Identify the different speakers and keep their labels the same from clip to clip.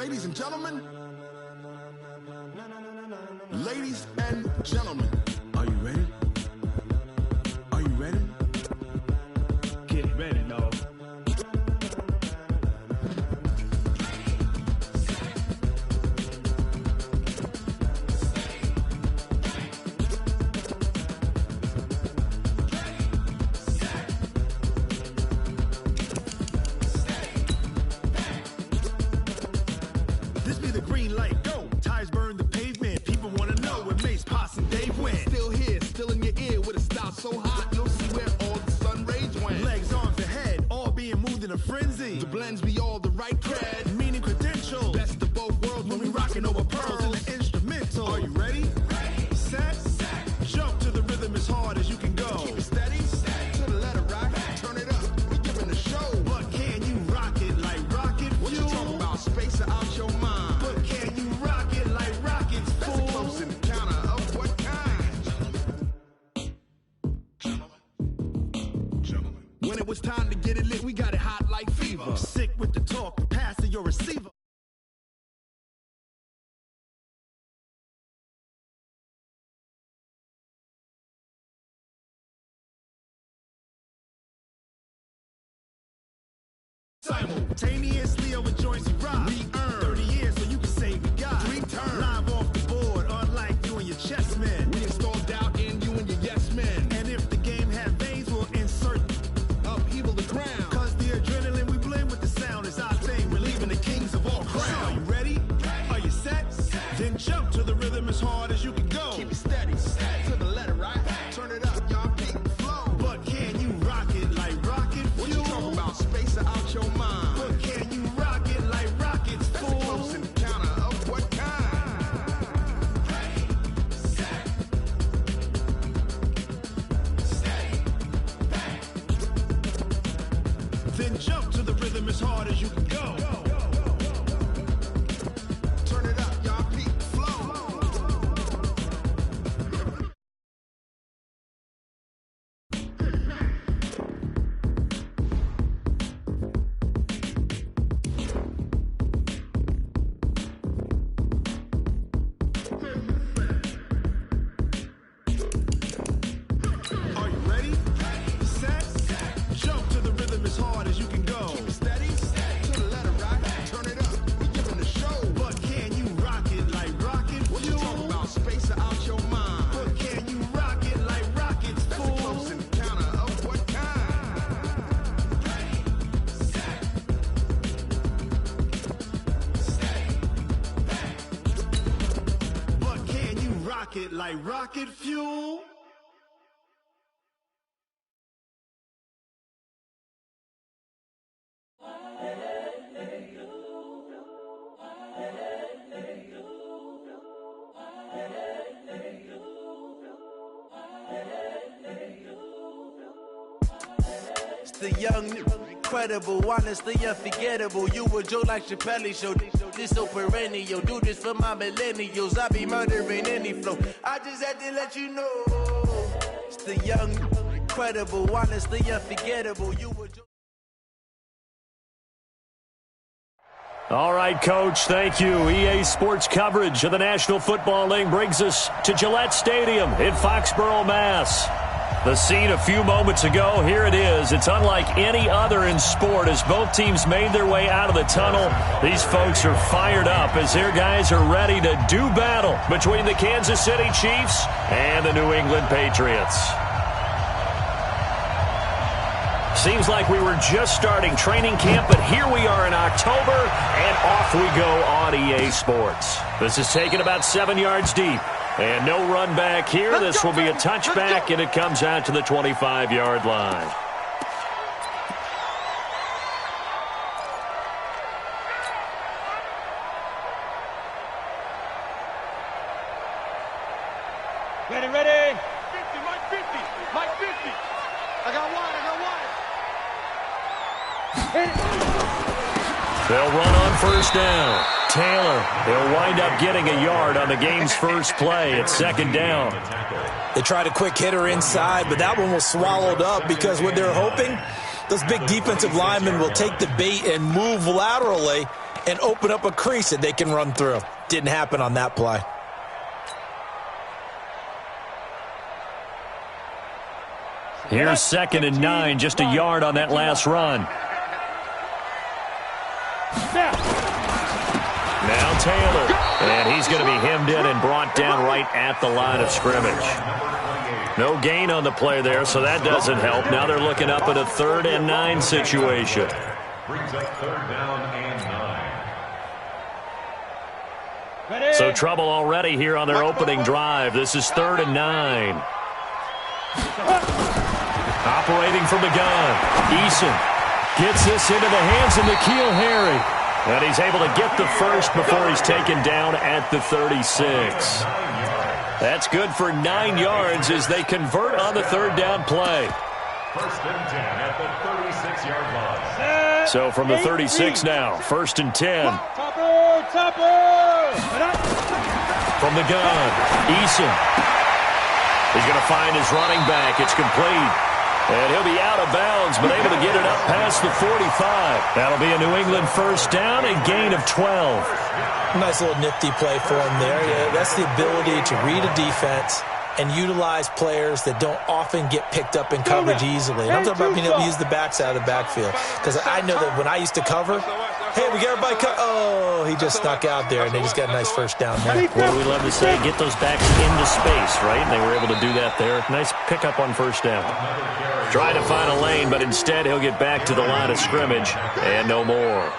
Speaker 1: Ladies and gentlemen. Ladies and gentlemen. Are you ready? Are you ready? Get ready, dog. This be the green light, go. Tires burn the pavement. People want to know where Mace, Posse, and Dave went. Still here, still in your ear with a style so hot, you'll see where all the sun rays went. Legs, arms, and head, all being moved in a frenzy. The blends be all the right cred, meaning credentials. Best of both worlds when we rockin' over pearls in the instrumental. Are you ready? Ready. Set. Jump to the rhythm as hard as you can go. Keep it steady. To the letter right. Turn it up. We giving the show. But can you rock it like rocket fuel? What you talking about? Space it out your mind. But can you rock it like rockets, fool? That's a close encounter of what kind? Gentlemen. When it was time to get it lit, we got it hot like fever. Sick with the talk, pass to your receiver. Simultaneously over joints we rock. We earn 30 years so you can say we got 3 turns. Live off the board, unlike you and your chess men. We installed doubt in you and your yes men. And if the game had veins, we'll insert upheaval the ground. Cause the adrenaline we blend with the sound is our thing. We're leaving the kings of all crowns. So are you ready? Are you set? Then jump to the rhythm as hard as you can go. Keep it steady. To the letter right. Turn it up, y'all peak flow. But can you rock it like rocket fuel? What you talking about? Space it out your mind. But can you rock it like rockets, fool? That's a close encounter of what kind? Ready, set, steady, back. Then jump to the rhythm as hard as you can go. Turn it up, y'all peak flow. Are you ready? Set. Jump to the rhythm as hard as you can go. Keep it steady. To the letter right. Turn it up. We giving the show. But can you rock it like rocket fuel? What you talking about? Space it out your mind. But can you rock it like rockets, fool? That's a close encounter of what kind? Ready, set, steady, back. But can you rock it like rocket fuel?
Speaker 2: It's the young, incredible, honestly unforgettable. You a joke like Chappelle show. This so perennial. Do this for my millennials. I be murdering any flow. I just had to let you know. It's the young, incredible, honestly unforgettable. You a joke.
Speaker 3: All right, Coach, thank you. EA Sports coverage of the National Football League brings us to Gillette Stadium in Foxborough, Mass. The scene a few moments ago, here it is. It's unlike any other in sport as both teams made their way out of the tunnel. These folks are fired up as their guys are ready to do battle between the Kansas City Chiefs and the New England Patriots. Seems like we were just starting training camp, but here we are in October, and off we go on EA Sports. This is taken about 7 yards deep, and no run back here. This will be a touchback, and it comes out to the 25-yard line.
Speaker 4: Ready. 50, Mike 50, Mike 50. I got one.
Speaker 3: They'll run on first down. Taylor, they'll wind up getting a yard on the game's first play. It's second down.
Speaker 5: They tried a quick hitter inside, but that one was swallowed up because what they're hoping, those big defensive linemen will take the bait and move laterally and open up a crease that they can run through. Didn't happen on that play.
Speaker 3: Here's 2nd and 9, just a yard on that last run. Now Taylor, and he's going to be hemmed in and brought down right at the line of scrimmage. No gain on the play there, so that doesn't help. Now they're looking up at a 3rd and 9 situation.
Speaker 6: Brings up 3rd down and 9.
Speaker 3: So trouble already here on their opening drive. This is 3rd and 9. Operating from the gun. Eason gets this into the hands of N'Keal Harry. And he's able to get the first before he's taken down at the 36. That's good for 9 yards as they convert on the 3rd down play.
Speaker 6: 1st and 10 at the 36-yard line.
Speaker 3: So from the 36 now, 1st and 10. From the gun, Eason. He's going to find his running back. It's complete. And he'll be out of bounds, but able to get it up past the 45. That'll be a New England 1st down and gain of 12.
Speaker 5: Nice little nifty play for him there. Yeah, that's the ability to read a defense and utilize players that don't often get picked up in coverage easily. And I'm talking about being able to use the backside of the backfield. Because I know that when I used to cover, hey, we got everybody oh, he just snuck out there, and they just got a nice 1st down there.
Speaker 3: Well, we love to say get those backs into space, right? And they were able to do that there. Nice pickup on 1st down. Trying to find a lane, but instead he'll get back to the line of scrimmage and no more.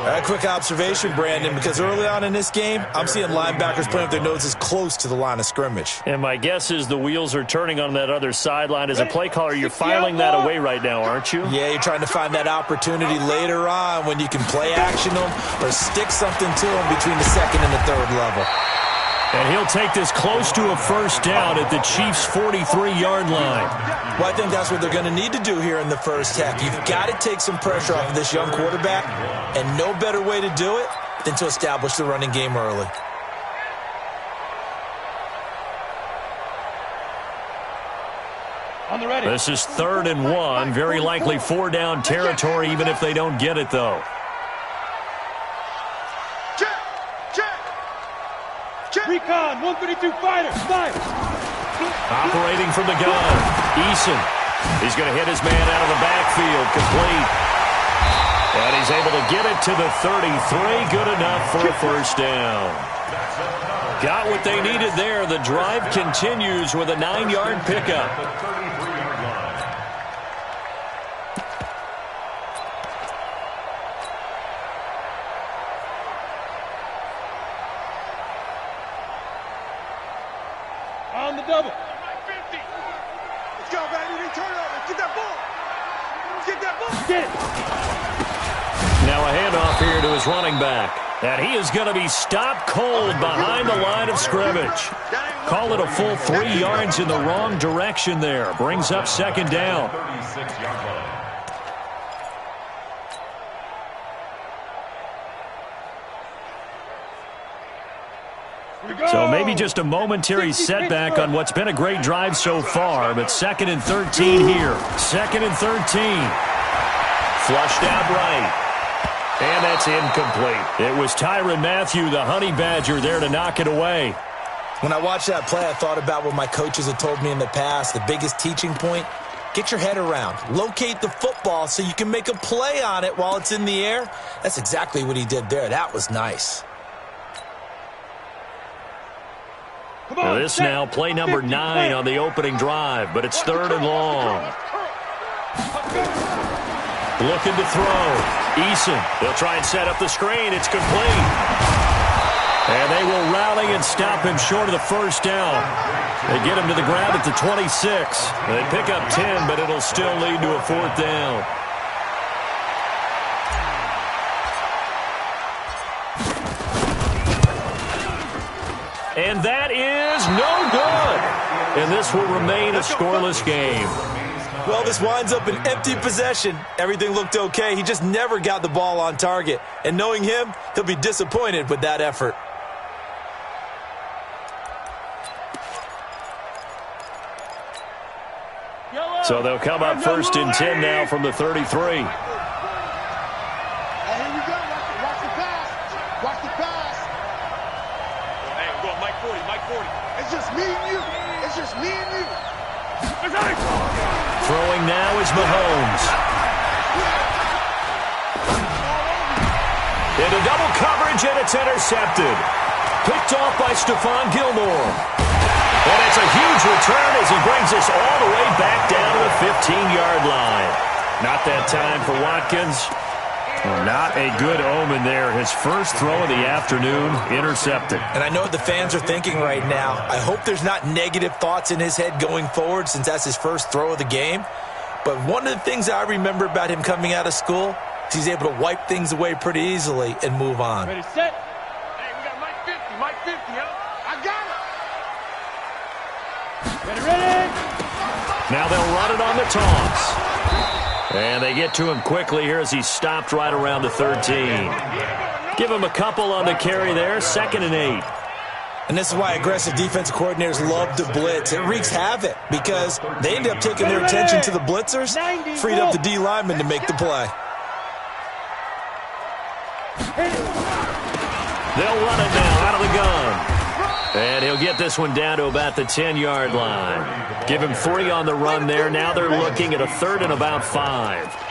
Speaker 5: A quick observation, Brandon, because early on in this game, I'm seeing linebackers putting up their noses close to the line of scrimmage.
Speaker 3: And my guess is the wheels are turning on that other sideline. As a play caller, you're filing that away right now, aren't you?
Speaker 5: Yeah, you're trying to find that opportunity later on when you can play action them or stick something to them between the 2nd and the 3rd level.
Speaker 3: And he'll take this close to a 1st down at the Chiefs' 43-yard line.
Speaker 5: Well, I think that's what they're going to need to do here in the 1st half. You've got to take some pressure off of this young quarterback, and no better way to do it than to establish the running game early.
Speaker 4: On the ready.
Speaker 3: This is 3rd and 1. Very likely 4-down territory, even if they don't get it, though.
Speaker 4: Recon, 132 fighter, fire.
Speaker 3: Operating from the gun, Eason. He's going to hit his man out of the backfield, complete. And he's able to get it to the 33, good enough for a 1st down. Got what they needed there. The drive continues with a 9-yard pickup.
Speaker 4: On the double.
Speaker 1: Let's go, baby. Return over. Get that ball. Get that ball.
Speaker 4: Get it.
Speaker 3: Now a handoff here to his running back. And he is going to be stopped cold behind the line of scrimmage. Call it a full 3 yards in the wrong direction there. Brings up 2nd down.
Speaker 6: 36-yard line.
Speaker 3: So maybe just a momentary setback on what's been a great drive so far, but 2nd and 13 here. 2nd and 13. Flushed out right. And that's incomplete. It was Tyrann Mathieu, the Honey Badger, there to knock it away.
Speaker 5: When I watched that play, I thought about what my coaches had told me in the past. The biggest teaching point, get your head around. Locate the football so you can make a play on it while it's in the air. That's exactly what he did there. That was nice.
Speaker 3: Now this now play number 9 on the opening drive, but it's 3rd and long. Looking to throw. Eason, they'll try and set up the screen. It's complete. And they will rally and stop him short of the 1st down. They get him to the ground at the 26. They pick up 10, but it'll still lead to a 4th down. And that is no good. And this will remain a scoreless game.
Speaker 5: Well, this winds up an empty possession. Everything looked okay. He just never got the ball on target. And knowing him, he'll be disappointed with that effort.
Speaker 3: So they'll come up 1st and 10 now from the 33.
Speaker 1: me and you.
Speaker 3: Throwing now is Mahomes. Into double coverage, and it's intercepted. Picked off by Stephon Gilmore. And it's a huge return as he brings us all the way back down to the 15-yard line. Not that time for Watkins. Not a good omen there. His first throw of the afternoon, intercepted.
Speaker 5: And I know what the fans are thinking right now. I hope there's not negative thoughts in his head going forward since that's his first throw of the game. But one of the things I remember about him coming out of school is he's able to wipe things away pretty easily and move on.
Speaker 4: Ready, set. Hey, we got Mike 50. Mike 50, huh? I got it. Ready.
Speaker 3: Now they'll run it on the toss. And they get to him quickly here as he's stopped right around the 13. Give him a couple on the carry there, 2nd and 8.
Speaker 5: And this is why aggressive defensive coordinators love to blitz. It wreaks havoc because they end up taking their attention to the blitzers, freed up the D lineman to make the play.
Speaker 3: They'll run it now out of the gun. And he'll get this one down to about the 10-yard line. Give him 3 on the run there. Now they're looking at a 3rd and about 5.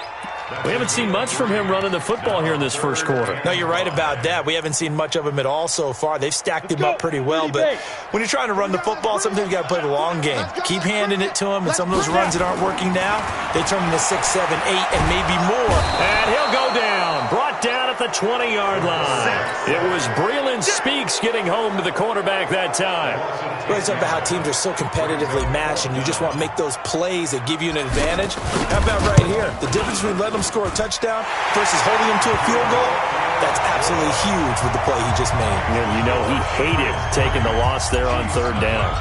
Speaker 3: We haven't seen much from him running the football here in this first quarter.
Speaker 5: No, you're right about that. We haven't seen much of him at all so far. They've stacked him up pretty well, but when you're trying to run the football, sometimes you got to play the long game. Keep handing it to him, and some of those runs that aren't working now, they turn into 6, 7, 8, and maybe more.
Speaker 3: And he'll go down. Brought down at the 20-yard line. It was Breeland Speaks getting home to the quarterback that time.
Speaker 5: Well, it's about how teams are so competitively matched, and you just want to make those plays that give you an advantage. How about right here? The difference between letting them score a touchdown versus holding them to a field goal, that's absolutely huge with the play he just made.
Speaker 3: And you know he hated taking the loss there on 3rd down.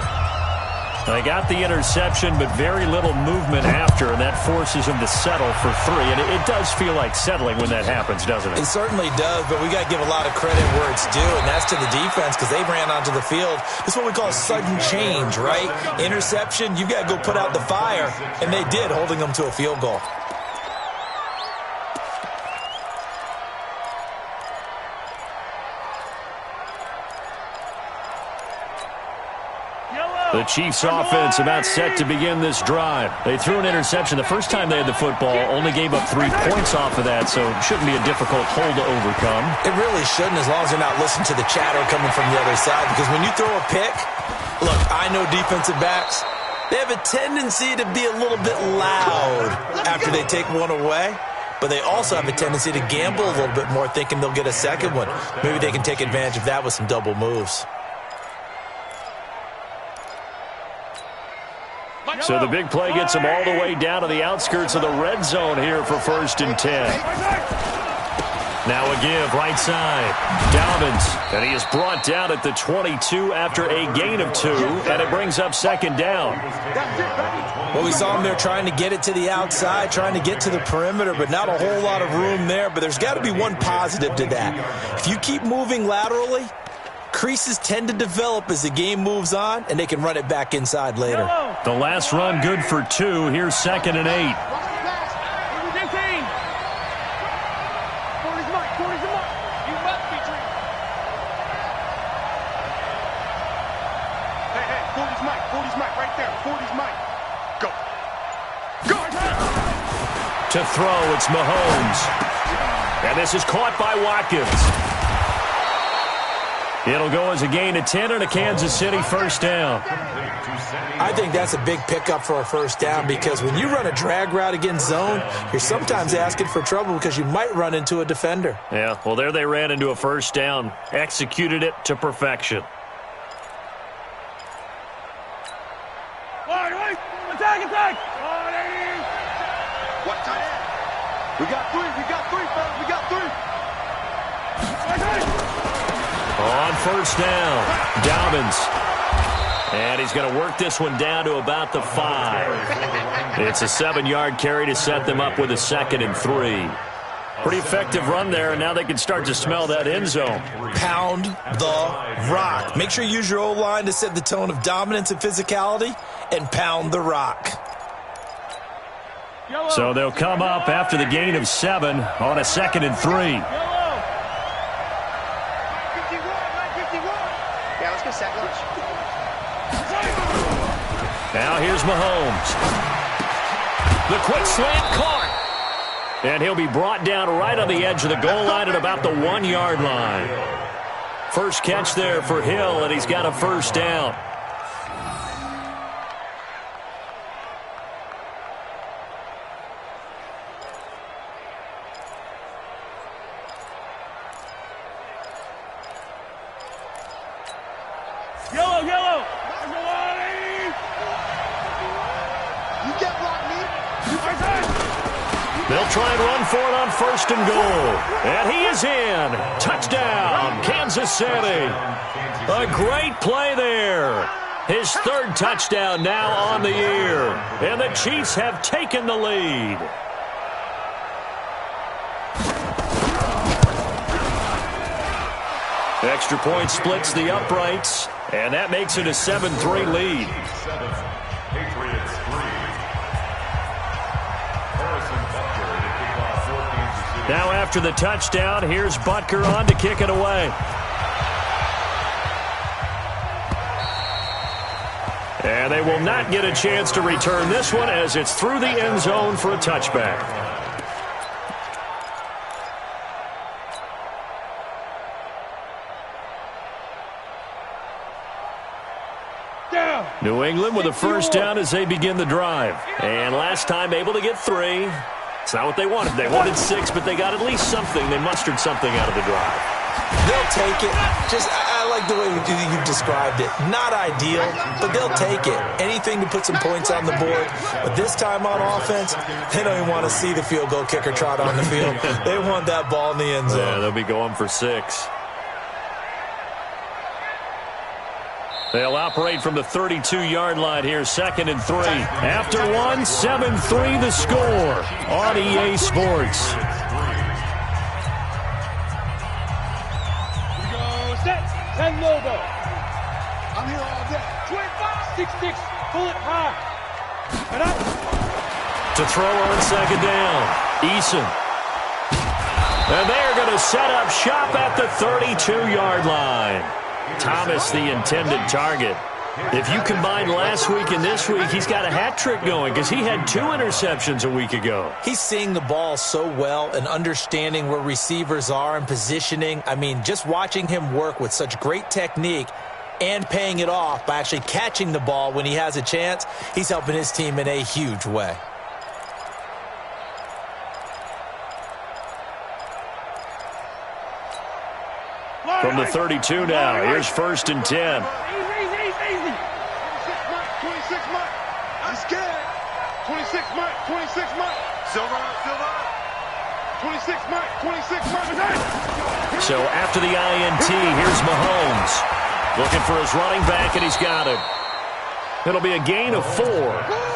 Speaker 3: They got the interception, but very little movement after, and that forces him to settle for 3. And it does feel like settling when that happens, doesn't it?
Speaker 5: It certainly does, but we got to give a lot of credit where it's due, and that's to the defense because they ran onto the field. This is what we call sudden change, right? Interception, you got to go put out the fire, and they did, holding them to a field goal.
Speaker 3: The Chiefs offense about set to begin this drive. They threw an interception the first time they had the football, only gave up 3 points off of that, so it shouldn't be a difficult hole to overcome.
Speaker 5: It really shouldn't, as long as they're not listening to the chatter coming from the other side, because when you throw a pick, look, I know defensive backs, they have a tendency to be a little bit loud after they take one away, but they also have a tendency to gamble a little bit more, thinking they'll get a second one. Maybe they can take advantage of that with some double moves.
Speaker 3: So the big play gets him all the way down to the outskirts of the red zone here for 1st and 10. Now a give, right side. Dobbins, and he is brought down at the 22 after a gain of 2, and it brings up 2nd down.
Speaker 5: Well, we saw him there trying to get it to the outside, trying to get to the perimeter, but not a whole lot of room there. But there's got to be one positive to that. If you keep moving laterally, creases tend to develop as the game moves on, and they can run it back inside later.
Speaker 3: The last run good for 2. Here's 2nd and 8. To throw, it's Mahomes. And this is caught by Watkins. It'll go as a gain of 10 and a Kansas City 1st down.
Speaker 5: I think that's a big pickup for a 1st down because when you run a drag route against zone, you're sometimes asking for trouble because you might run into a defender.
Speaker 3: Yeah, well, there they ran into a 1st down. Executed it to perfection.
Speaker 4: Attack! What tight end? We got 3, fellas, we got 3.
Speaker 3: On 1st down, Dobbins. And he's going to work this one down to about the 5. It's a 7-yard carry to set them up with a 2nd and 3. Pretty effective run there, and now they can start to smell that end zone.
Speaker 5: Pound the rock. Make sure you use your O-line to set the tone of dominance and physicality, and pound the rock.
Speaker 3: So they'll come up after the gain of 7 on a 2nd and 3. Now here's Mahomes. The quick slant caught. And he'll be brought down right on the edge of the goal line at about the 1-yard line. First catch there for Hill, and he's got a first down.
Speaker 4: Yellow. You get blocked, me.
Speaker 3: They'll try and run for it on first and goal. And he is in. Touchdown, Kansas City. A great play there. His third touchdown now on the year. And the Chiefs have taken the lead. Extra point splits the uprights. And that makes it a 7-3 lead.
Speaker 6: Patriots 3.
Speaker 3: Now after the touchdown, here's Butker on to kick it away. And they will not get a chance to return this one as it's through the end zone for a touchback. New England with a first down as they begin the drive. And last time able to get 3. It's not what they wanted. They wanted 6, but they got at least something. They mustered something out of the drive.
Speaker 5: They'll take it. I like the way you've described it. Not ideal, but they'll take it. Anything to put some points on the board. But this time on offense, they don't even want to see the field goal kicker trot on the field. They want that ball in the end zone.
Speaker 3: Yeah, they'll be going for 6. They'll operate from the 32-yard line here, 2nd and 3. After 1, 7-3 the score on EA Sports.
Speaker 4: We go set. 10 logo. I'm here all day. 25, 6-6. Pull it high. And up.
Speaker 3: To throw on 2nd down. Eason. And they're going to set up shop at the 32-yard line. Thomas, the intended target. If you combine last week and this week, he's got a hat trick going because he had 2 interceptions a week ago.
Speaker 5: He's seeing the ball so well and understanding where receivers are and positioning. I mean, just watching him work with such great technique and paying it off by actually catching the ball when he has a chance, he's helping his team in a huge way.
Speaker 3: From the 32 now, here's 1st and 10.
Speaker 4: Easy. 26 Mike. I'm scared. 26 Mike. 26 Mike. Silver. 26 Mike. 26 Mike.
Speaker 3: So after the INT, here's Mahomes. Looking for his running back, and he's got it. It'll be a gain of 4,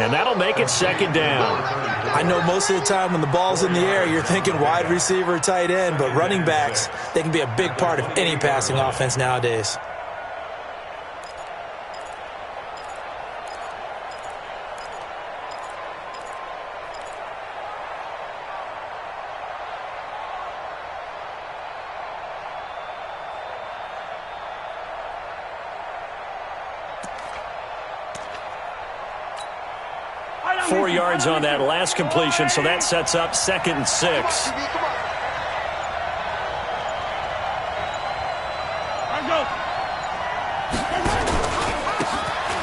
Speaker 3: and that'll make it 2nd down.
Speaker 5: I know most of the time when the ball's in the air, you're thinking wide receiver, tight end, but running backs, they can be a big part of any passing offense nowadays.
Speaker 3: Four yards on that last completion, so that sets up 2nd and 6.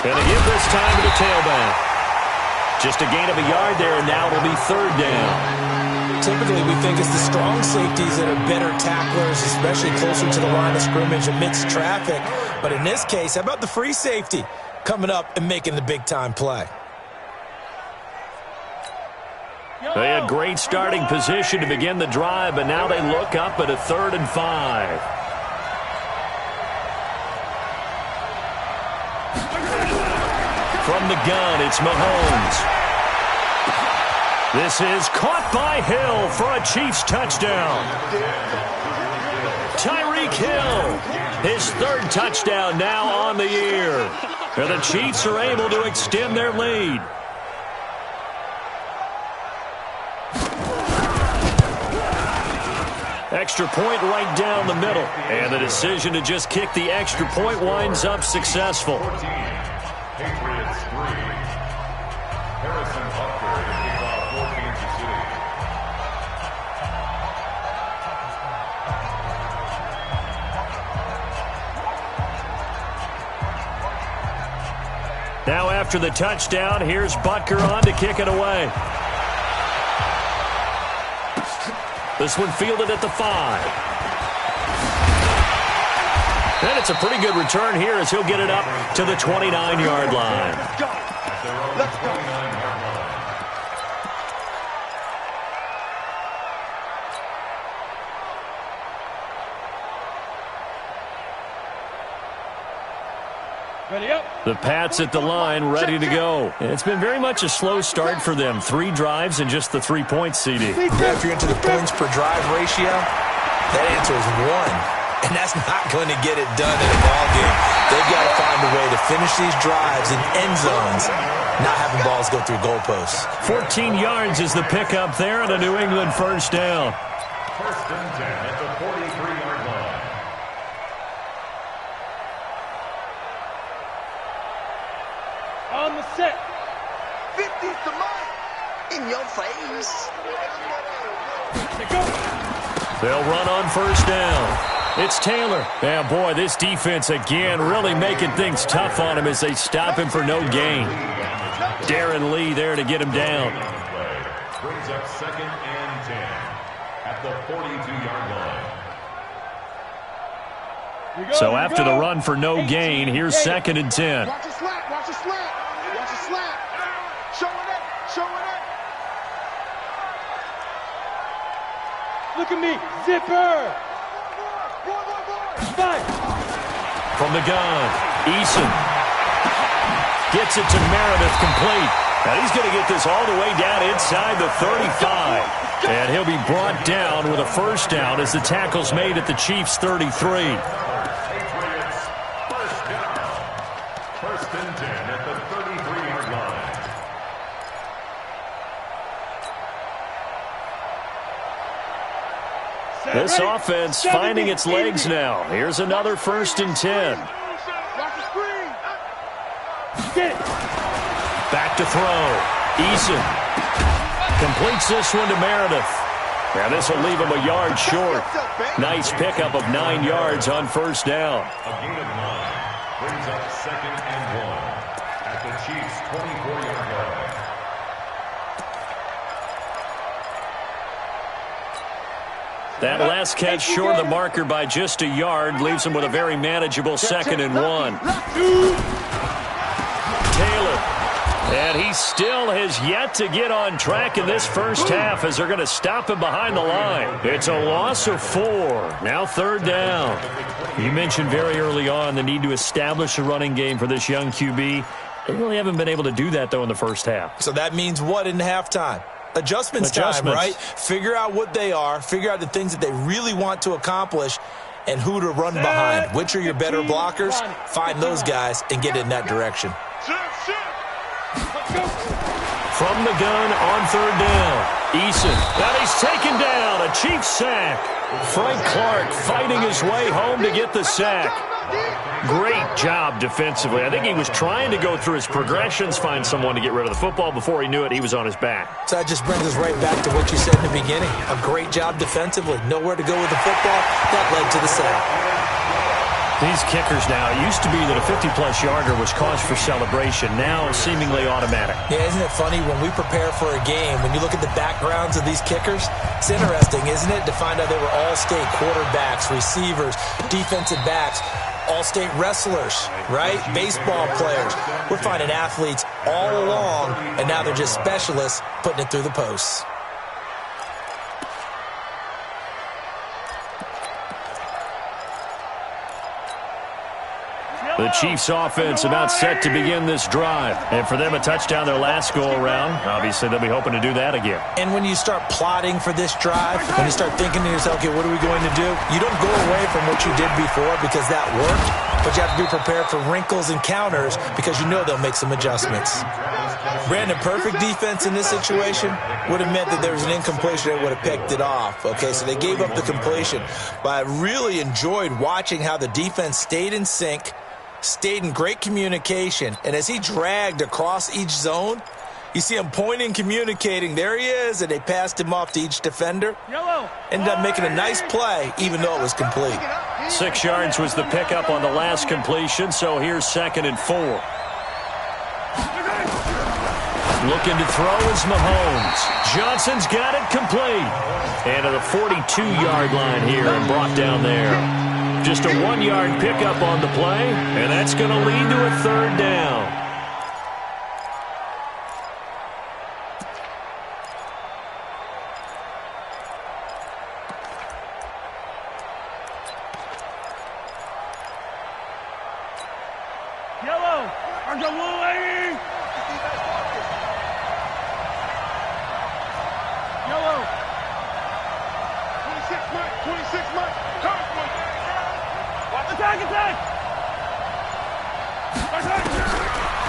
Speaker 3: And a give this time to the tailback. Just a gain of a yard there, and now it'll be 3rd down.
Speaker 5: Typically, we think it's the strong safeties that are better tacklers, especially closer to the line of scrimmage amidst traffic. But in this case, how about the free safety coming up and making the big-time play?
Speaker 3: They had great starting position to begin the drive, but now they look up at a 3rd and 5. From the gun, it's Mahomes. This is caught by Hill for a Chiefs touchdown. Tyreek Hill, his 3rd touchdown now on the year. And the Chiefs are able to extend their lead. Extra point right down the middle. And the decision to just kick the extra point winds up successful.
Speaker 6: Patriots 3.
Speaker 3: Now after the touchdown, here's Butker on to kick it away. This one fielded at the 5. And it's a pretty good return here as he'll get it up to the 29-yard line.
Speaker 1: Let's go. Let's go.
Speaker 4: Ready up.
Speaker 3: The Pats at the line, ready to go. It's been very much a slow start for them. 3 drives and just the 3 points, CD.
Speaker 5: If you're into the points per drive ratio, that answer is 1. And that's not going to get it done in a ball game. They've got to find a way to finish these drives in end zones, not having balls go through goalposts.
Speaker 3: 14 yards is the pickup there and a New England first down.
Speaker 6: First and 10 at the 43-yard line.
Speaker 4: On the set.
Speaker 7: 50's the mark. In your face.
Speaker 3: They'll run on first down. It's Taylor. Yeah, boy, this defense again really making things tough on him as they stop him for no gain. Darren Lee there to get him down.
Speaker 6: Brings up 2nd and 10 at the 42-yard line.
Speaker 3: So after the run for no gain, here's 2nd and 10.
Speaker 1: Watch a slap. Watch a slap. Watch a slap. Show it up. Show it up.
Speaker 4: Look at me. Zipper. Five.
Speaker 3: From the gun, Eason gets it to Meredith complete. Now he's going to get this all the way down inside the 35. And he'll be brought down with a first down as the tackle's made at the Chiefs' 33.
Speaker 6: Patriots first down. First and 10 at the 33-yard line.
Speaker 3: This offense finding its legs now. Here's another first and 10. Back to throw. Eason completes this one to Meredith. Now this will leave him a yard short. Nice pickup of 9 yards on first down.
Speaker 6: A gain of 9 brings up 2nd and 1 at the Chiefs' 24-yard line.
Speaker 3: That last catch short of the marker by just a yard leaves him with a very manageable 2nd and 1. Taylor. And he still has yet to get on track in this first half as they're going to stop him behind the line. It's a loss of 4. Now 3rd down. You mentioned very early on the need to establish a running game for this young QB. They really haven't been able to do that, though, in the first half.
Speaker 5: So that means what in halftime? Adjustments time, right? Figure out what they are, figure out the things that they really want to accomplish, and who to run behind. Which are your better blockers? Find those guys and get in that direction.
Speaker 3: From the gun on 3rd down. Eason. Now he's taken down. A Chiefs sack. Frank Clark fighting his way home to get the sack. Great job defensively. I think he was trying to go through his progressions, find someone to get rid of the football. Before he knew it, he was on his back.
Speaker 5: So that just brings us right back to what you said in the beginning. A great job defensively. Nowhere to go with the football. That led to the sack.
Speaker 3: These kickers now, it used to be that a 50-plus yarder was cause for celebration. Now seemingly automatic.
Speaker 5: Yeah, isn't it funny when we prepare for a game, when you look at the backgrounds of these kickers, it's interesting, isn't it, to find out they were all-state quarterbacks, receivers, defensive backs, all-state wrestlers, right? Baseball players. We're finding athletes all along, and now they're just specialists putting it through the posts.
Speaker 3: The Chiefs offense about set to begin this drive. And for them, a touchdown their last go-around. Obviously, they'll be hoping to do that again.
Speaker 5: And when you start plotting for this drive, when you start thinking to yourself, okay, what are we going to do? You don't go away from what you did before because that worked, but you have to be prepared for wrinkles and counters because you know they'll make some adjustments. Brandon, perfect defense in this situation would have meant that there was an incompletion that would have picked it off. Okay, so they gave up the completion. But I really enjoyed watching how the defense stayed in sync, stayed in great communication, and as he dragged across each zone, You see him pointing, communicating. There he is, and they passed him off to each defender. Ended up making a nice play, even though it was complete.
Speaker 3: 6 yards was the pickup on the last completion, so here's 2nd and 4. Looking to throw is Mahomes. Johnson's got it complete. And to the 42-yard line here and brought down there. Just a 1-yard pickup on the play, and that's going to lead to a 3rd down.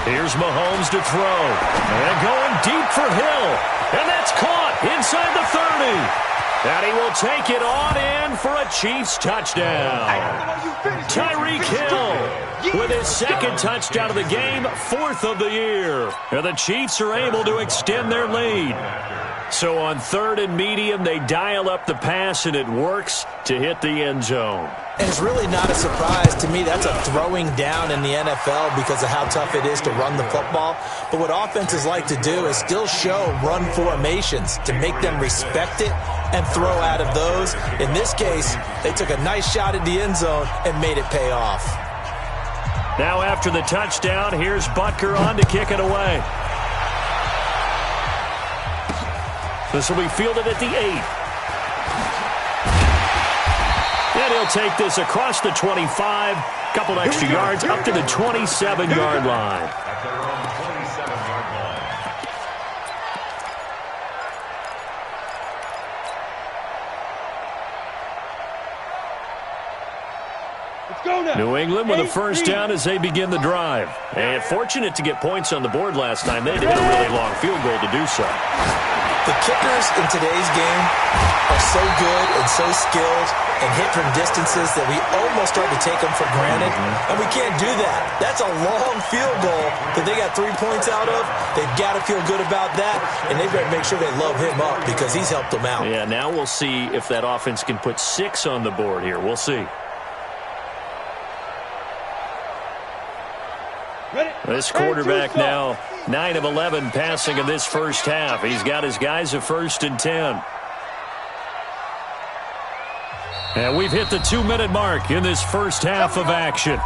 Speaker 3: Here's Mahomes to throw. And going deep for Hill. And that's caught inside the 30. And he will take it on in for a Chiefs touchdown. Tyreek Hill with his 2nd touchdown of the game, 4th of the year. And the Chiefs are able to extend their lead. So on 3rd and medium, they dial up the pass, and it works to hit the end zone.
Speaker 5: And it's really not a surprise to me. That's a throwing down in the NFL because of how tough it is to run the football. But what offenses like to do is still show run formations to make them respect it and throw out of those. In this case, they took a nice shot at the end zone and made it pay off.
Speaker 3: Now after the touchdown, here's Butker on to kick it away. This will be fielded at the 8. And he'll take this across the 25. Couple extra yards up to the 27-yard line.
Speaker 6: At their own 27-yard line.
Speaker 4: Let's go now.
Speaker 3: New England with a 1st down as they begin the drive. And fortunate to get points on the board last time. They hit a really long field goal to do so.
Speaker 5: The kickers in today's game are so good and so skilled and hit from distances that we almost start to take them for granted. And we can't do that. That's a long field goal that they got 3 points out of. They've got to feel good about that, and they've got to make sure they load him up because he's helped them out.
Speaker 3: Yeah, now we'll see if that offense can put 6 on the board here. We'll see. This quarterback now 9 of 11 passing in this first half. He's got his guys a 1st and 10. And we've hit the 2-minute mark in this first half of action.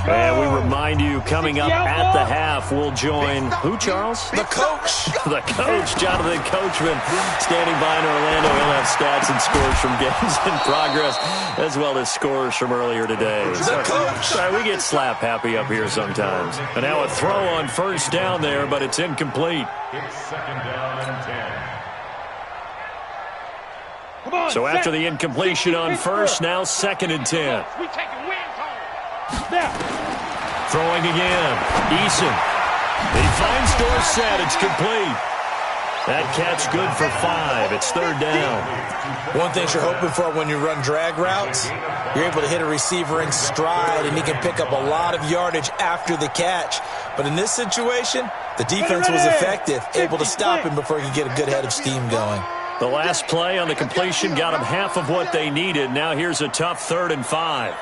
Speaker 3: And we remind you, coming up at the half, we'll join who, Charles?
Speaker 5: The coach.
Speaker 3: The coach, Jonathan Coachman, standing by in Orlando. He'll have stats and scores from games in progress, as well as scores from earlier today.
Speaker 5: The coach.
Speaker 3: Sorry, we get slap happy up here sometimes. And now a throw on 1st down there, but it's incomplete.
Speaker 6: It's 2nd down and 10.
Speaker 4: Come on,
Speaker 3: So after the incompletion on 1st, now 2nd and 10.
Speaker 4: We taking wins home. Now.
Speaker 3: Throwing again. Eason. He finds Dorsett. It's complete. That catch good for 5. It's 3rd down.
Speaker 5: One thing you're hoping for when you run drag routes, you're able to hit a receiver in stride, and he can pick up a lot of yardage after the catch. But in this situation, the defense was effective, able to stop him before he could get a good head of steam going.
Speaker 3: The last play on the completion got them half of what they needed. Now here's a tough 3rd and 5.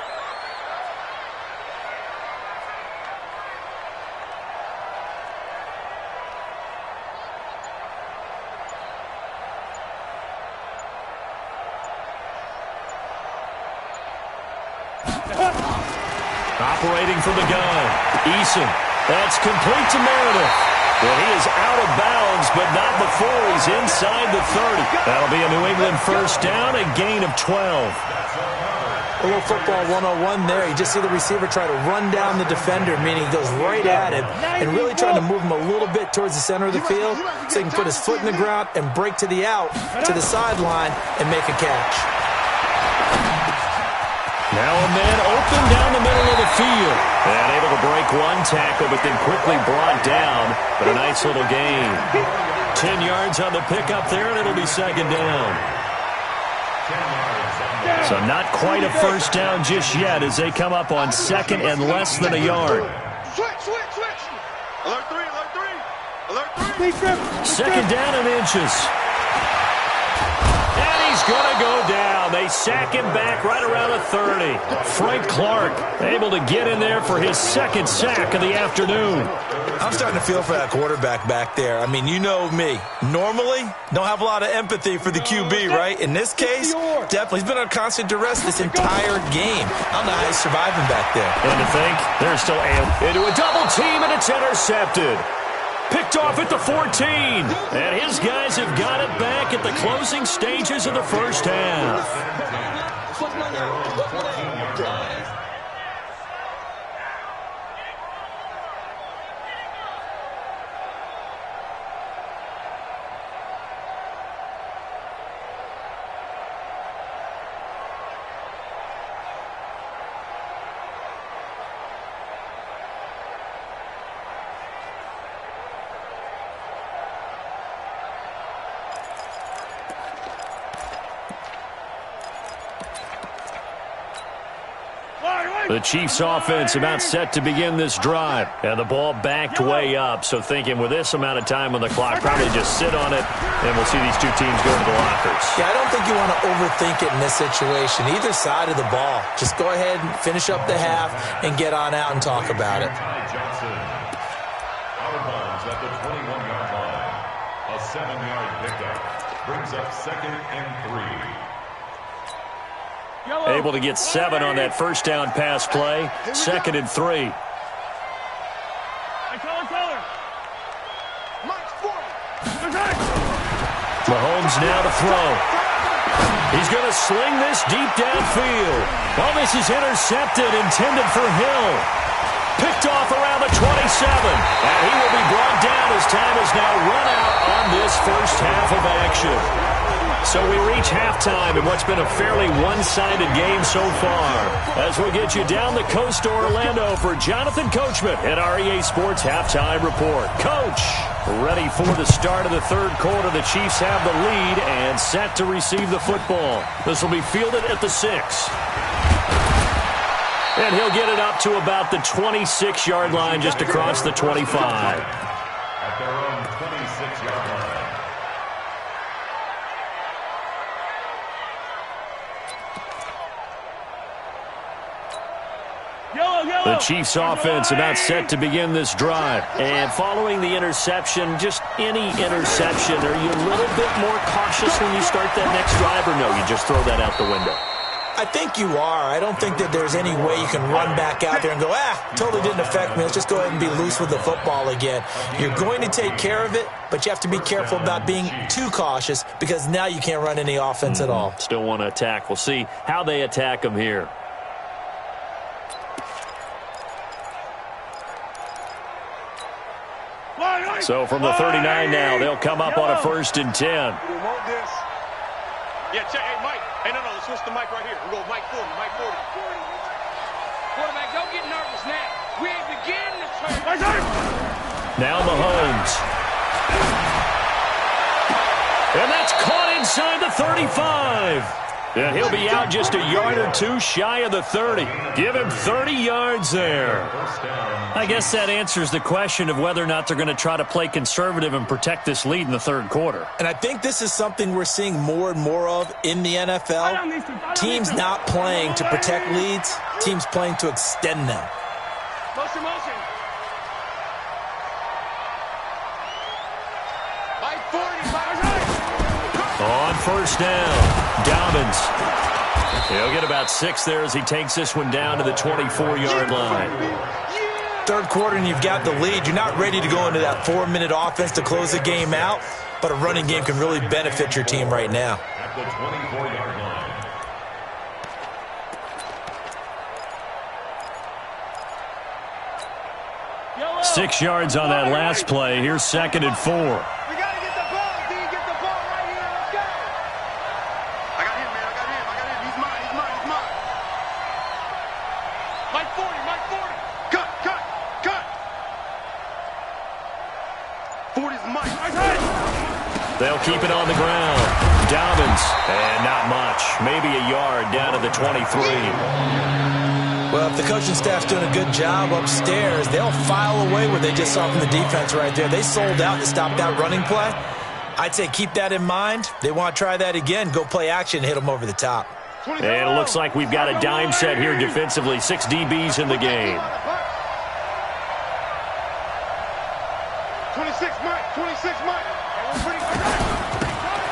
Speaker 3: Operating from the gun. Eason. That's complete to Meredith. Well, he is out of bounds, but not before he's inside the 30. That'll be a New England 1st down, a gain of 12.
Speaker 5: A little football 101 there. You just see the receiver try to run down the defender, meaning he goes right at him, and really trying to move him a little bit towards the center of the field so he can put his foot in the ground and break to the out, to the sideline, and make a catch.
Speaker 3: Now a man open down the middle of the field. And able to break one tackle, but then quickly brought down. But a nice little gain. 10 yards on the pickup there, and it'll be second down. So not quite a first down just yet as they come up on second and less than a yard.
Speaker 7: Switch. Alert three.
Speaker 3: Second down and inches. And he's going to go down. They sack him back right around the 30. Frank Clark able to get in there for his second sack of the afternoon.
Speaker 5: I'm starting to feel for that quarterback back there. I mean, you know me. Normally, don't have a lot of empathy for the QB, right? In this case, definitely. He's been under constant duress this entire game. I don't know how he's surviving back there.
Speaker 3: And to think, they're still into a double team, and it's intercepted. Picked off at the 14. And his guys have got it back at the closing stages of the first half. The Chiefs offense about set to begin this drive. And the ball backed way up. So thinking with this amount of time on the clock, probably just sit on it, and we'll see these two teams go to the lockers.
Speaker 5: Yeah, I don't think you want to overthink it in this situation. Either side of the ball. Just go ahead and finish up the half and get on out and talk about it.
Speaker 6: Johnson. Out of bounds at the 21-yard line. A 7-yard pickup. Brings up second and 3.
Speaker 3: Able to get 7 on that first down pass play. Second and 3. Mahomes now to throw. He's going to sling this deep downfield. Oh, this is intercepted, intended for Hill. Picked off around the 27. And he will be brought down as time has now run out on this first half of action. So we reach halftime in what's been a fairly one-sided game so far. As we get you down the coast to Orlando for Jonathan Coachman at our EA Sports Halftime Report. Coach, ready for the start of the third quarter. The Chiefs have the lead and set to receive the football. This will be fielded at the 6. And he'll get it up to about the 26-yard line just across the 25.
Speaker 6: At their own 26-yard line.
Speaker 3: The Chiefs offense about set to begin this drive. And following the interception, just any interception, are you a little bit more cautious when you start that next drive, or no, you just throw that out the window?
Speaker 5: I think you are. I don't think that there's any way you can run back out there and go, totally didn't affect me. Let's just go ahead and be loose with the football again. You're going to take care of it, but you have to be careful about being too cautious because now you can't run any offense at all.
Speaker 3: Still want to attack. We'll see how they attack them here. So from the 39 now, they'll come up on a 1st and 10.
Speaker 4: Yeah, check. Hey, Mike. Hey, no, let's switch the mic right here. We'll go Mike 40, Mike 40. Quarterback, don't get nervous now. We ain't beginning to turn.
Speaker 3: Now Mahomes. And that's caught inside the 35. And he'll be out just a yard or two shy of the 30. Give him 30 yards there. I guess that answers the question of whether or not they're going to try to play conservative and protect this lead in the third quarter.
Speaker 5: And I think this is something we're seeing more and more of in the NFL. Teams not playing to protect leads, teams playing to extend them.
Speaker 4: Motion. Mike 40,
Speaker 3: On first down, Dobbins. He'll get about 6 there as he takes this one down to the 24-yard line.
Speaker 5: Third quarter and you've got the lead. You're not ready to go into that 4-minute offense to close the game out, but a running game can really benefit your team right now.
Speaker 6: At the 24-yard line.
Speaker 3: 6 yards on that last play. Here's 2nd and 4.
Speaker 7: We got to get the ball, D. Get the ball right here. Let's go. I got him, man. He's mine.
Speaker 1: 40's Mike.
Speaker 3: They'll keep it on the ground. Dobbins, and not much. Maybe a yard down to the 23.
Speaker 5: Well, if the coaching staff's doing a good job upstairs, they'll file away what they just saw from the defense right there. They sold out to stop that running play. I'd say keep that in mind. They want to try that again. Go play action, hit them over the top.
Speaker 3: And it looks like we've got a dime set here defensively. 6 DBs in the game.
Speaker 1: 26 Mike. 26 Mike.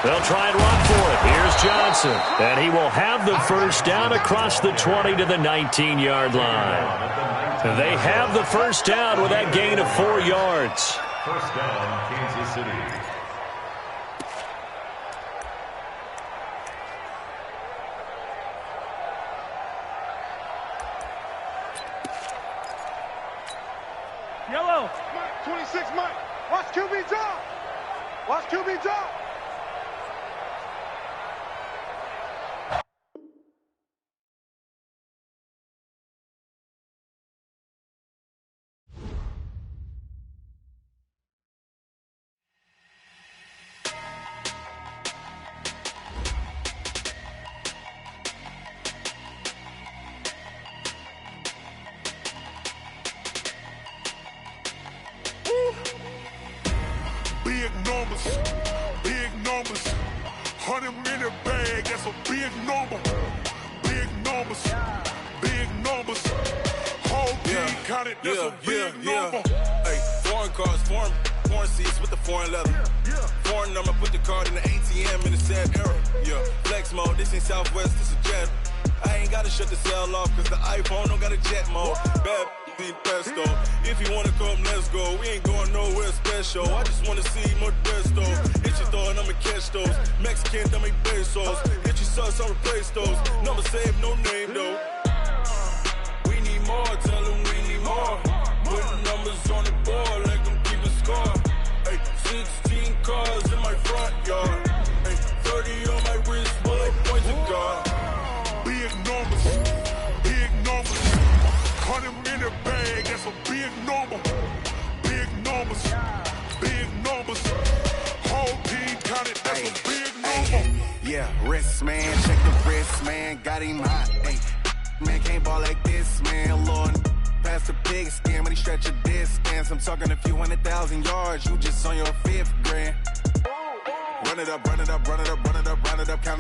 Speaker 3: They'll try and run for it. Here's Johnson. And he will have the first down across the 20 to the 19-yard line. They have the first down with that gain of 4 yards.
Speaker 6: First down, Kansas City.
Speaker 1: Yellow. Mike. 26 Mike. Watch QB drop. Watch QB drop. Big numbers, 100-minute bag, that's a big number. Big numbers, whole team counted, that's a big number.
Speaker 8: Hey, foreign cars, foreign seats with the foreign leather. Foreign number, put the card in the ATM in the sad era. Yeah, flex mode, this ain't Southwest, this is jet. I ain't gotta shut the cell off, cause the iPhone don't got a jet mode. Bad be pesto. If you wanna come, let's go. We ain't going nowhere special. I just wanna see more Modesto. Hit your throw and I'ma catch those. Mexican, dummy pesos. Hit your sauce, I'll replace those. Number saved, no name though. We need more, tell them we need more. Putting numbers on the board, let them keep a score. Hey, 16 cars in my front yard. Hey, 30 on my wrist, bullet point to God.
Speaker 1: Big numbers, 100-minute bag, that's a big number. Big numbers, whole team counted, that's a big number.
Speaker 9: Yeah, wrist man, check the wrist man, got him hot. Ay, man can't ball like this, man. Lord, past the big skin, when he stretch a distance. I'm talking a few 100,000 yards, you just on your 5th grand. Run it up, count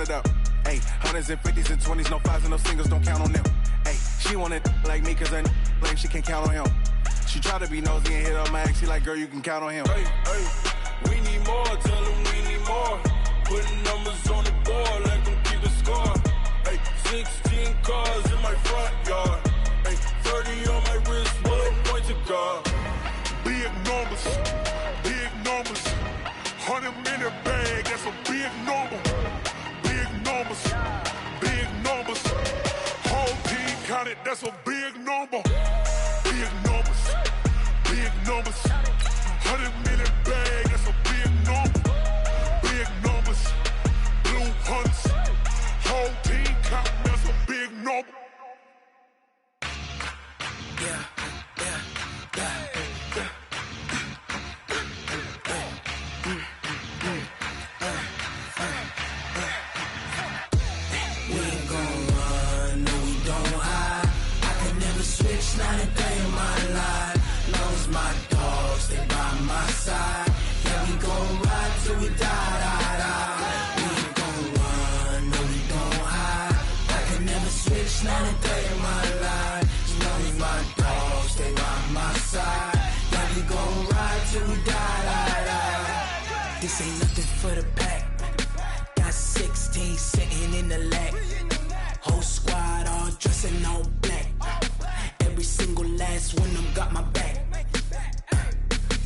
Speaker 9: it up. Hey, 100s and 50s and 20s, no 5s and no singles, don't count on them. Hey, she want it like me, cause her like she can't count on him. She try to be nosy and hit up my ex, she like, girl, you can count on him.
Speaker 8: Hey, we need more, tell them we need more. Putting numbers on the board, let them keep a score. Hey, 16 cars in my front yard. Hey, 30 on my wrist, bullet point to God.
Speaker 1: Big numbers, 100-minute bag, that's a big number. Big numbers, whole team counted, that's a big number. Big numbers, 100-minute bag, that's a big number. Big numbers, blue hunts, whole team counting, that's a big number.
Speaker 9: Yeah.
Speaker 10: Not a day in my life. Long as my dogs, they by my side. Yeah, we gon' ride till we die. We ain't gon' run, no, we gon' hide. I can never switch, not a day in my life. As long as my dogs, they by my side. Yeah, we gon' ride till we die. This ain't nothing for the back. Got 16 sitting in the lap. Whole squad all dressing all black. Every single last one of them got my back.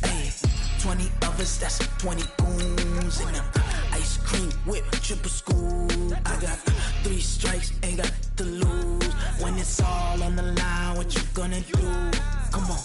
Speaker 10: Hey, 20 of us, that's 20 goons. And ice cream whip, triple scoop. I got 3 strikes, ain't got to lose. When it's all on the line, what you gonna do? Come on.